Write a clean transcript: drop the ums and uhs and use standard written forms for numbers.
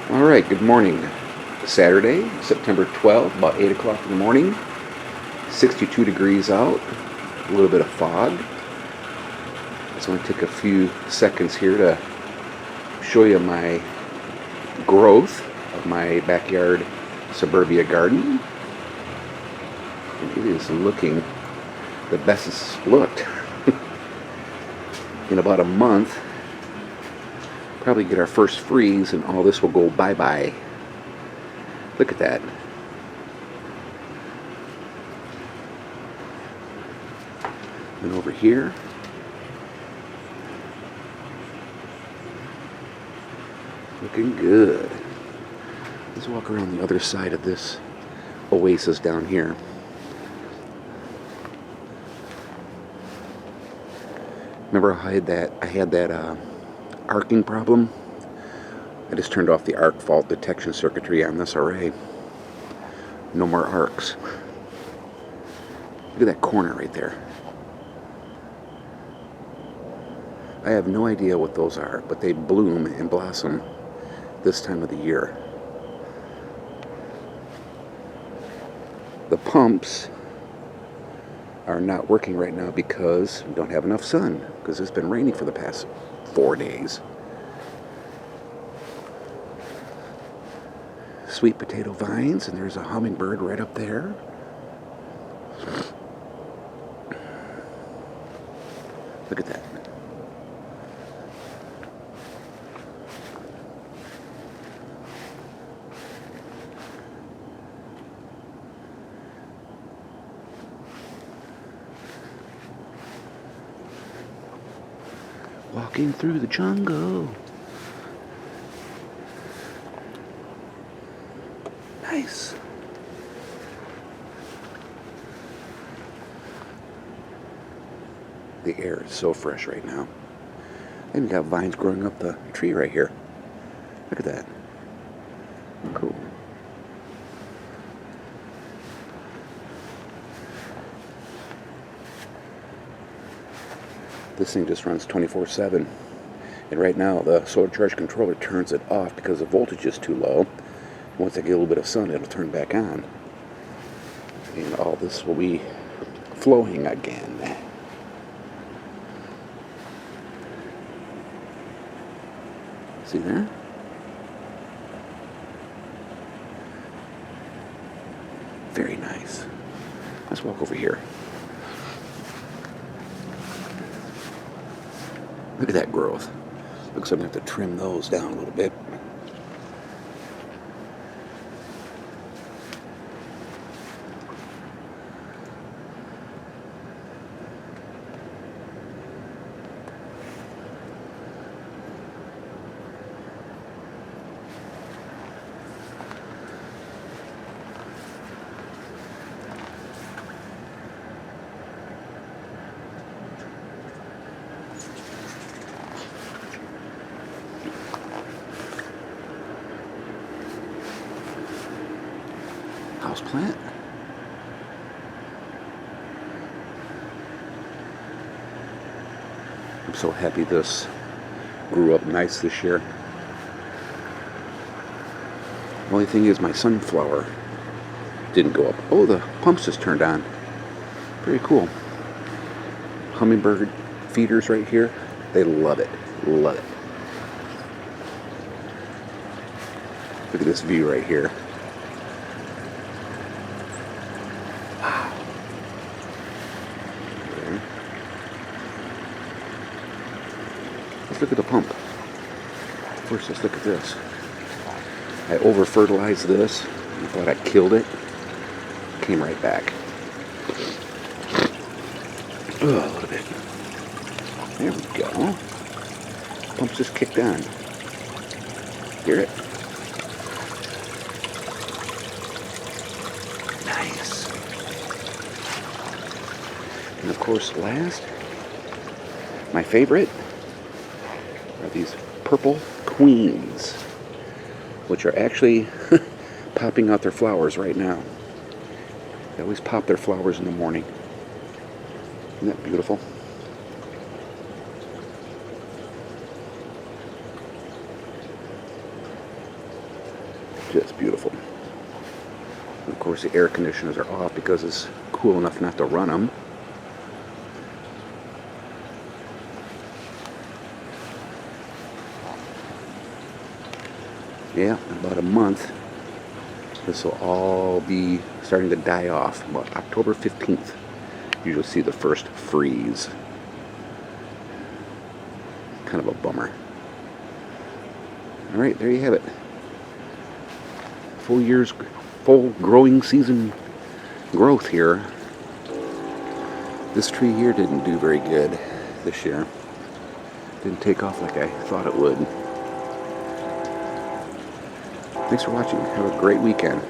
All right, good morning. Saturday, September 12th, about 8 o'clock in the morning. 62 degrees out, a little bit of fog. Just want to take a few seconds here to show you my growth of my backyard suburbia garden. And it is looking the best it's looked in about a month. Probably get our first freeze and all this will go bye-bye. Look at that. And over here, looking good. Let's walk around the other side of this oasis down here. Remember I had that arcing problem? I just turned off the arc fault detection circuitry on this array. No more arcs. Look at that corner right there. I have no idea what those are, but they bloom and blossom this time of the year. The pumps are not working right now because we don't have enough sun, because it's been raining for the past 4 days. Sweet potato vines, and there's a hummingbird right up there. Look at that. Walking through the jungle. Nice. The air is so fresh right now. And we got vines growing up the tree right here. Look at that. Cool. This thing just runs 24/7. And right now the solar charge controller turns it off because the voltage is too low. Once I get a little bit of sun, it'll turn back on. And all this will be flowing again. See there? Very nice. Let's walk over here. Look at that growth. Looks like I'm going to have to trim those down a little bit. House plant. I'm so happy this grew up nice this year. The only thing is my sunflower didn't go up. Oh, the pumps just turned on. Pretty cool. Hummingbird feeders right here. They love it. Love it. Look at this view right here. Wow. Okay. Let's look at the pump. First, let's look at this. I over-fertilized this. I thought I killed it. Came right back. Oh, a little bit. There we go. Pump's just kicked on. Hear it? Nice. And of course, last, my favorite are these purple queens, which are actually popping out their flowers right now. They always pop their flowers in the morning. Isn't that beautiful? Just beautiful. Of course, the air conditioners are off because it's cool enough not to run them. Yeah, in about a month, this will all be starting to die off. About October 15th, you'll see the first freeze. Kind of a bummer. All right, there you have it. Full growing season growth here. This tree here didn't do very good this year. Didn't take off like I thought it would. Thanks for watching. Have a great weekend.